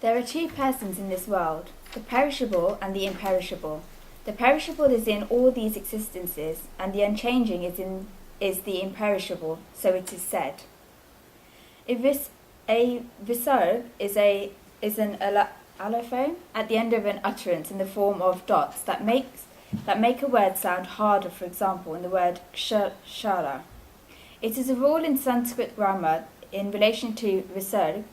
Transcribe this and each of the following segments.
There are two persons in this world, the perishable and the imperishable. The perishable is in all these existences, and the unchanging is the imperishable, so it is said. A visarg is an allophone at the end of an utterance in the form of dots that make a word sound harder, for example, in the word kshara. It is a rule in Sanskrit grammar in relation to visarg,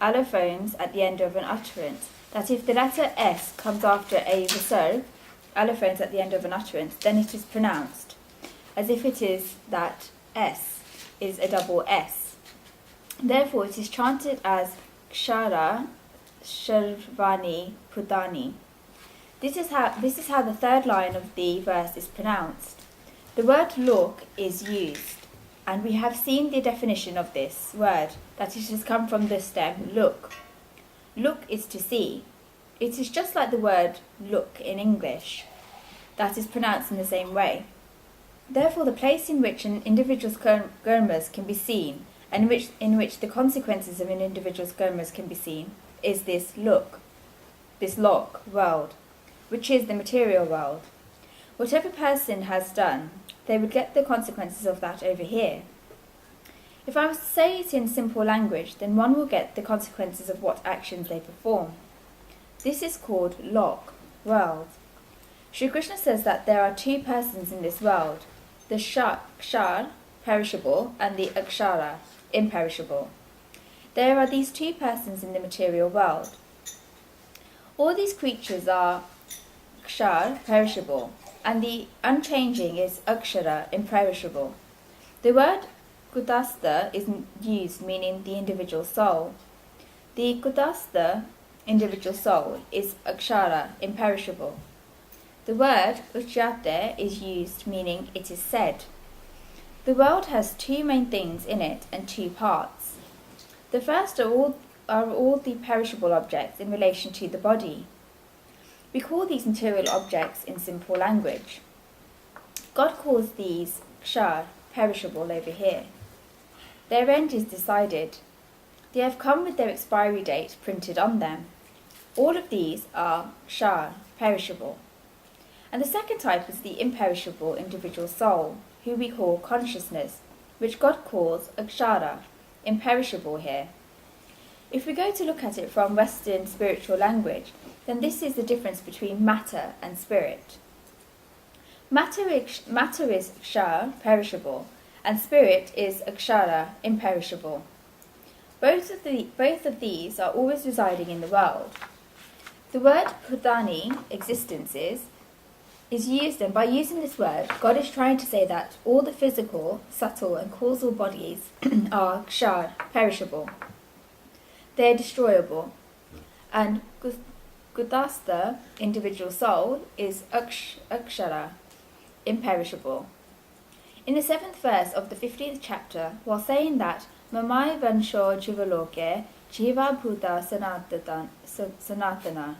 allophones at the end of an utterance, that if the letter S comes after a visarg, allophones at the end of an utterance, then it is pronounced as if it is that S is a double S. Therefore, it is chanted as kshara sharvani pudani. This is how the third line of the verse is pronounced. The word look is used, and we have seen the definition of this word, that it has come from the stem look. Look is to see. It is just like the word look in English, that is pronounced in the same way. Therefore, the place in which an individual's karmas can be seen, and in which the consequences of an individual's karmas can be seen, is this lok world, which is the material world. Whatever person has done, they would get the consequences of that over here. If I was to say it in simple language, then one will get the consequences of what actions they perform. This is called lok, world. Sri Krishna says that there are two persons in this world, the kshar, perishable, and the akshara, imperishable. There are these two persons in the material world. All these creatures are kshar, perishable, and the unchanging is akshara, imperishable. The word kutastha is used meaning the individual soul. The kutastha, individual soul, is akshara, imperishable. The word uchyate is used meaning it is said. The world has two main things in it and two parts. The first are all the perishable objects in relation to the body. We call these material objects in simple language. God calls these kshar, perishable, over here. Their end is decided. They have come with their expiry date printed on them. All of these are kshar, perishable. And the second type is the imperishable individual soul, who we call consciousness, which God calls akshara, imperishable here. If we go to look at it from Western spiritual language, then this is the difference between matter and spirit. Matter is kshar, perishable, and spirit is akshara, imperishable. Both of these are always residing in the world. The word pudani, existences, is used, and by using this word, God is trying to say that all the physical, subtle and causal bodies are kshar, perishable. They are destroyable. And kutastha, individual soul, is akshara, imperishable. In the 7th verse of the 15th chapter, while saying that mamai vansho jivaloke jiva bhuta sanatana,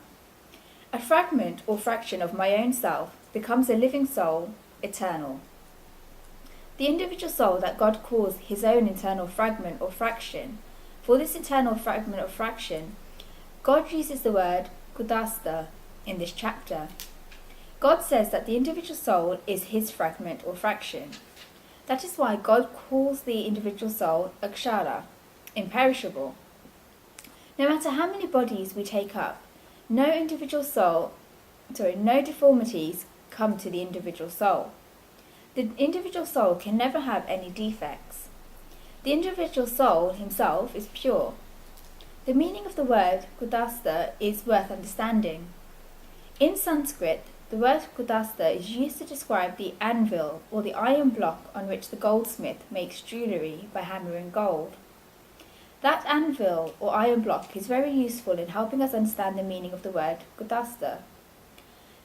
a fragment or fraction of my own self becomes a living soul, eternal. The individual soul that God calls his own internal fragment or fraction, for this internal fragment or fraction, God uses the word kutastha in this chapter. God says that the individual soul is his fragment or fraction. That is why God calls the individual soul akshara, imperishable. No matter how many bodies we take up, no deformities come to the individual soul. The individual soul can never have any defects. The individual soul himself is pure. The meaning of the word kutastha is worth understanding. In Sanskrit, the word kutastha is used to describe the anvil or the iron block on which the goldsmith makes jewellery by hammering gold. That anvil or iron block is very useful in helping us understand the meaning of the word kutastha.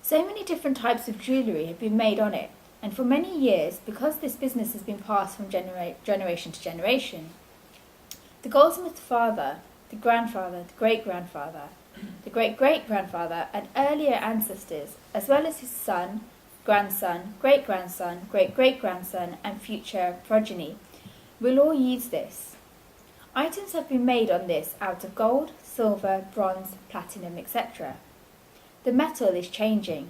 So many different types of jewellery have been made on it, and for many years, because this business has been passed from generation to generation, the goldsmith's father, the grandfather, the great-grandfather, the great-great-grandfather, and earlier ancestors, as well as his son, grandson, great-grandson, great-great-grandson, and future progeny, will all use this. Items have been made on this out of gold, silver, bronze, platinum, etc. The metal is changing.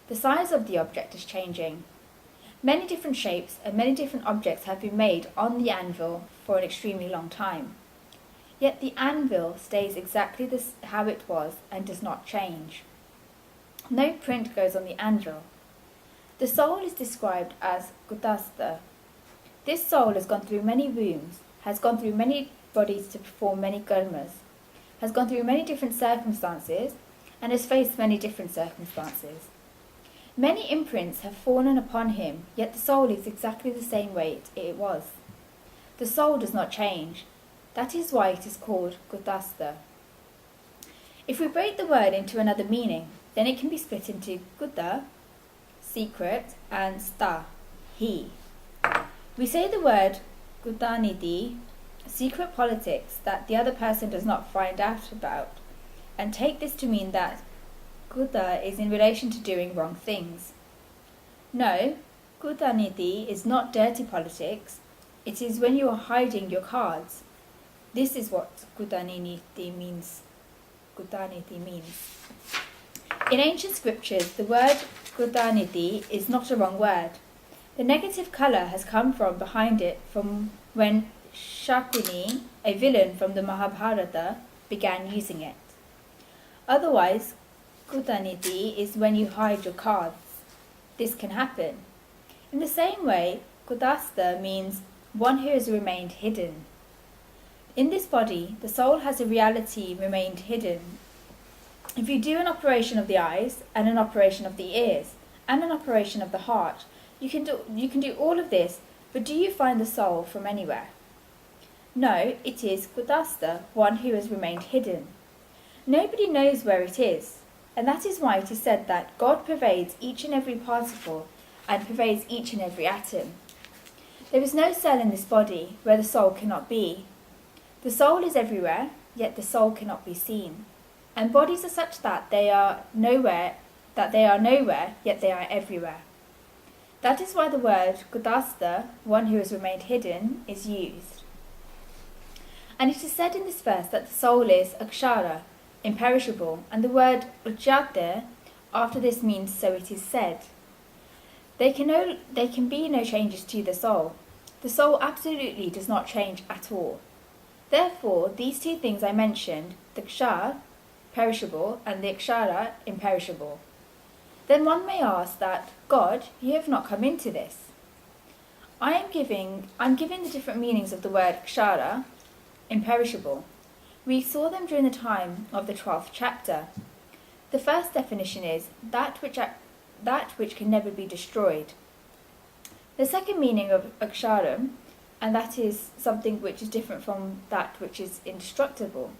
The size of the object is changing. Many different shapes and many different objects have been made on the anvil for an extremely long time. Yet the anvil stays exactly how it was and does not change. No print goes on the anvil. The soul is described as Gutastha. This soul has gone through many wombs, has gone through many bodies to perform many karmas, has gone through many different circumstances, and has faced many different circumstances. Many imprints have fallen upon him, yet the soul is exactly the same way it was. The soul does not change. That is why it is called Gutastha. If we break the word into another meaning, then it can be split into Gutta, secret, and Sta, he. We say the word Guttaniti, secret politics that the other person does not find out about, and take this to mean that Gutta is in relation to doing wrong things. No, Guttaniti is not dirty politics. It is when you are hiding your cards. This is what Guttaniti means. In ancient scriptures, the word Guttaniti is not a wrong word. The negative colour has come from behind it from when Shakuni, a villain from the Mahabharata, began using it. Otherwise, Guttaniti is when you hide your cards. This can happen. In the same way, Gutastha means one who has remained hidden. In this body, the soul has a reality remained hidden. If you do an operation of the eyes, and an operation of the ears, and an operation of the heart, you can do all of this, but do you find the soul from anywhere? No, it is Gutastha, one who has remained hidden. Nobody knows where it is, and that is why it is said that God pervades each and every particle and pervades each and every atom. There is no cell in this body where the soul cannot be. The soul is everywhere, yet the soul cannot be seen. And bodies are such that they are nowhere, yet they are everywhere. That is why the word Gutastha, one who has remained hidden, is used. And it is said in this verse that the soul is akshara, imperishable, and the word ujjate after this means so it is said. There can be no changes to the soul. The soul absolutely does not change at all. Therefore, these two things I mentioned, the kshar, perishable, and the akshara, imperishable. Then one may ask that, God, you have not come into this. I'm giving the different meanings of the word kshara, imperishable. We saw them during the time of the 12th chapter. The first definition is that which can never be destroyed. The second meaning of aksharam, and that is something which is different from that which is indestructible.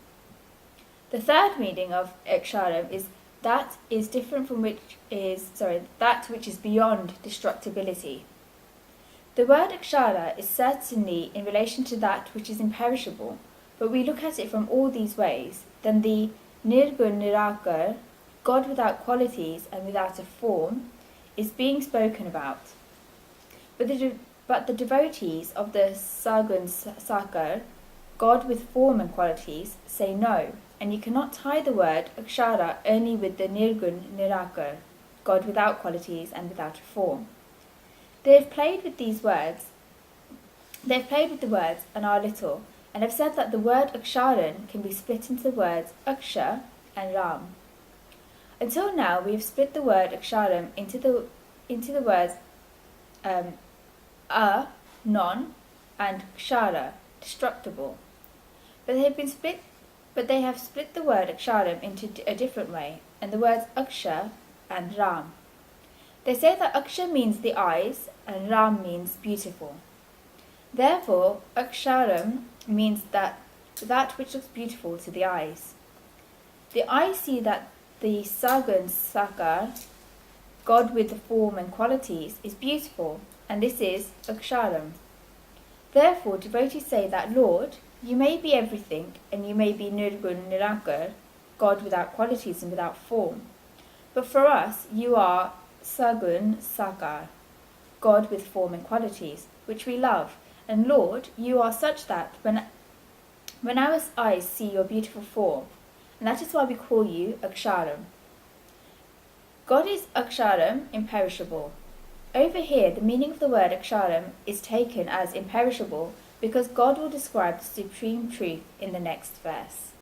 The third meaning of aksharam is that which is beyond destructibility. The word akshara is certainly in relation to that which is imperishable, but we look at it from all these ways, then the nirgun nirakar, God without qualities and without a form, is being spoken about. But the devotees of the Sagun Sakar, God with form and qualities, say no, and you cannot tie the word akshara only with the nirgun nirakar, God without qualities and without a form. They have played with the words and are little, and have said that the word aksharan can be split into the words aksha and ram. Until now, we have split the word aksharam into the words non, and kshara, destructible. But they have split the word aksharam into a different way, and the words aksha and ram. They say that aksha means the eyes, and ram means beautiful. Therefore, aksharam means that which looks beautiful to the eyes. The eyes see that the Sagun Sakar, God with the form and qualities, is beautiful, and this is aksharam. Therefore, devotees say that, Lord, you may be everything, and you may be nirgun nirakar, God without qualities and without form. But for us, you are Sagun Sakar, God with form and qualities, which we love. And Lord, you are such that When our eyes see your beautiful form, and that is why we call you Aksharam. God is Aksharam, imperishable. Over here, the meaning of the word Aksharam is taken as imperishable because God will describe the supreme truth in the next verse.